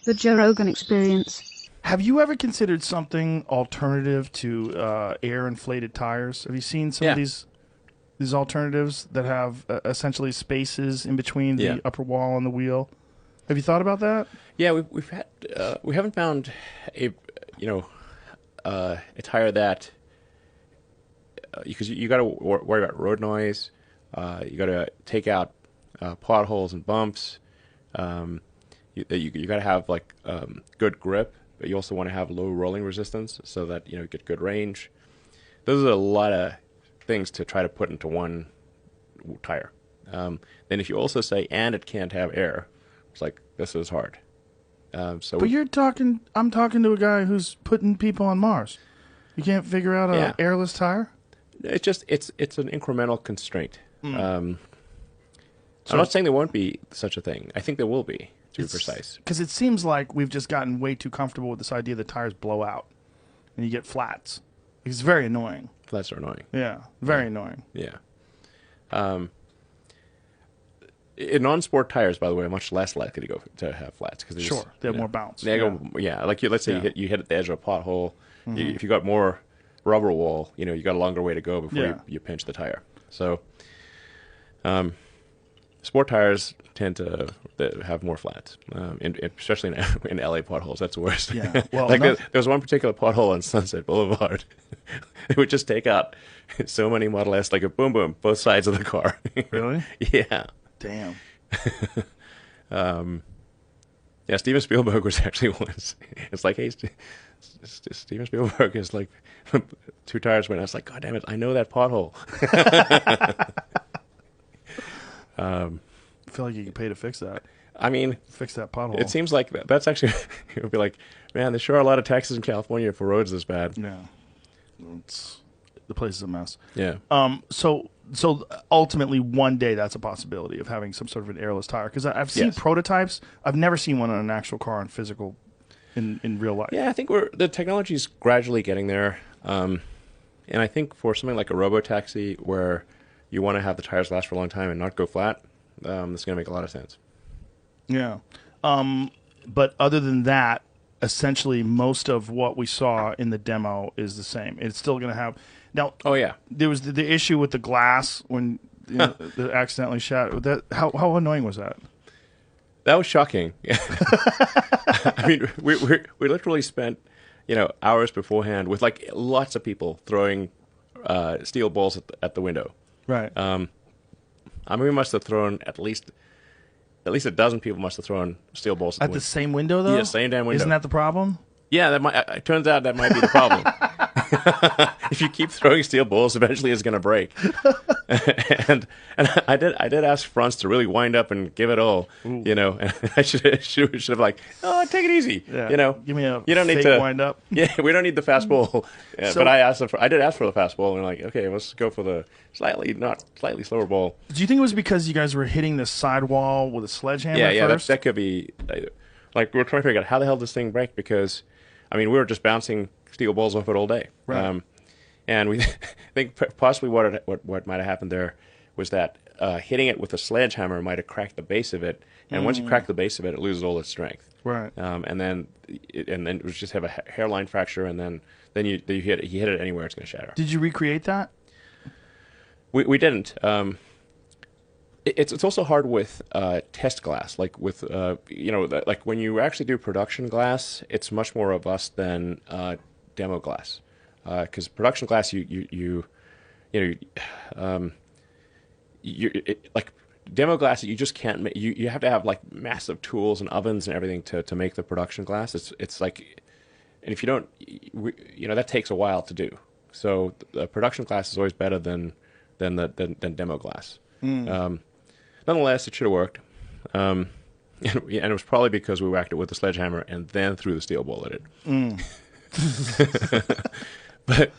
The Joe Rogan Experience. Have you ever considered something alternative to air-inflated tires? Have you seen some of these alternatives that have essentially spaces in between the upper wall and the wheel? Have you thought about that? Yeah, we haven't found a tire that because you got to worry about road noise. You got to take out potholes and bumps. You got to have like good grip, but you also want to have low rolling resistance so that you get good range. Those are a lot of things to try to put into one tire. Then if you also say and it can't have air, it's like this is hard. But I'm talking to a guy who's putting people on Mars. You can't figure out an airless tire? It's just it's an incremental constraint. I'm not saying there won't be such a thing. I think there will be, to be precise. Because it seems like we've just gotten way too comfortable with this idea that tires blow out and you get flats. It's very annoying. Flats are annoying. Yeah, very annoying. Yeah. Non-sport tires, by the way, are much less likely to have flats because they have more bounce. Like let's say you hit at the edge of a pothole. If you got more rubber wall, you got a longer way to go before you pinch the tire. So, sport tires tend to have more flats, especially in LA potholes. That's the worst. Yeah. Well, there was one particular pothole on Sunset Boulevard. It would just take out so many Model S, like a boom boom, both sides of the car. Really? Yeah. Damn. Steven Spielberg was actually once. It's like, hey, Steven Spielberg is like 2 tires went. I was like, God damn it, I know that pothole. I feel like you can pay to fix that. I mean, fix that pothole. It seems like that's actually, it would be like, man, there sure are a lot of taxes in California for roads this bad. Yeah. The place is a mess. Yeah. So ultimately, one day that's a possibility of having some sort of an airless tire. Because I've seen prototypes. I've never seen one on an actual car in physical, in real life. Yeah, I think the technology's gradually getting there. And I think for something like a robo-taxi where you want to have the tires last for a long time and not go flat, that's going to make a lot of sense. Yeah. But other than that, essentially most of what we saw in the demo is the same. It's still going to have... Now, there was the issue with the glass when it accidentally shattered. How annoying was that? That was shocking. I mean, we literally spent hours beforehand with like lots of people throwing steel balls at the window. Right. I mean, we must have thrown at least a dozen people must have thrown steel balls at the same window, though. Yeah, same damn window. Isn't that the problem? Yeah, it turns out that might be the problem. If you keep throwing steel balls, eventually it's going to break. and I did ask Franz to really wind up and give it all. And I should have like, oh, take it easly. Yeah. Give me a you don't fake need to wind up. Yeah, we don't need the fast ball. But I did ask for the fast ball, and like, okay, let's go for the slightly slower ball. Do you think it was because you guys were hitting the sidewall with a sledgehammer? Yeah, first? that could be. Like we're trying to figure out how the hell this thing break because, I mean, we were just bouncing steel balls off it all day. Right. And we think possibly what might have happened there was that hitting it with a sledgehammer might have cracked the base of it, and once you crack the base of it, it loses all its strength. Right. And then it would just have a hairline fracture, and then you hit it anywhere, it's going to shatter. Did you recreate that? We didn't. It's also hard with test glass, like with like when you actually do production glass, it's much more robust than demo glass. Because production glass, like demo glass, you just can't make. You have to have like massive tools and ovens and everything to make the production glass. It's like, and if you don't, that takes a while to do. So the production glass is always better than demo glass. Nonetheless, it should have worked. And it was probably because we whacked it with a sledgehammer and then threw the steel ball at it. But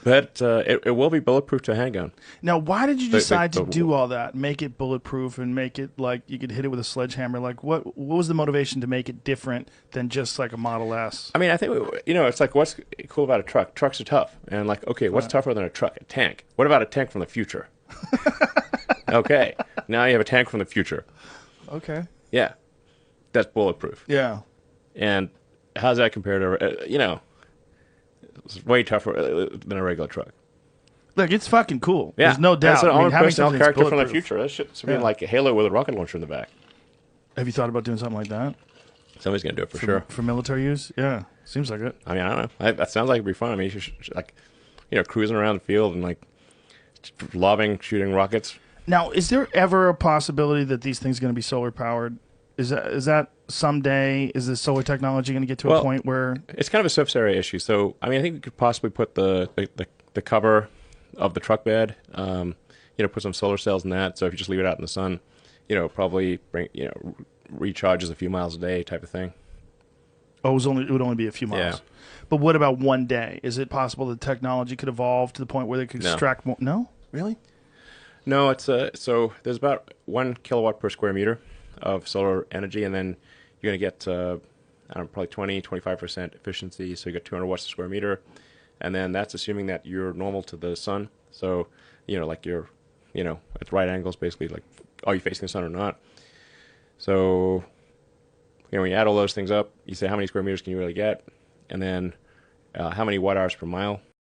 it will be bulletproof to a handgun. Now, why did you decide to do all that? Make it bulletproof and make it like you could hit it with a sledgehammer? Like, what was the motivation to make it different than just like a Model S? I mean, I think, it's like, what's cool about a truck? Trucks are tough. And like, okay, what's tougher than a truck? A tank. What about a tank from the future? Okay, now you have a tank from the future. Okay. Yeah, that's bulletproof. Yeah. And how's that compared to it's way tougher than a regular truck. Look, it's fucking cool. Yeah. There's no doubt. That's an armored having personnel something that's character from the bulletproof. future. That shit's being like a Halo with a rocket launcher in the back. Have you thought about doing something like that? Somebody's gonna do it for sure. For military use? Yeah, seems like it. I mean, I don't know. That sounds like it'd be fun. I mean, you should like, cruising around the field and like lobbing, shooting rockets. Now, is there ever a possibility that these things are going to be solar powered? Is that someday? Is the solar technology going to get to a point where it's kind of a surface area issue? So, I mean, I think we could possibly put the cover of the truck bed, put some solar cells in that. So if you just leave it out in the sun, probably recharges a few miles a day type of thing. Oh, it would only be a few miles. Yeah. But what about one day? Is it possible that technology could evolve to the point where they could extract more? No, really? No, it's so there's about 1 kilowatt per square meter of solar energy, and then you're going to get probably 25% efficiency. So you get 200 watts per square meter, and then that's assuming that you're normal to the sun. So like you're at right angles, basically, like are you facing the sun or not? So when you add all those things up, you say how many square meters can you really get, and then how many watt hours per mile.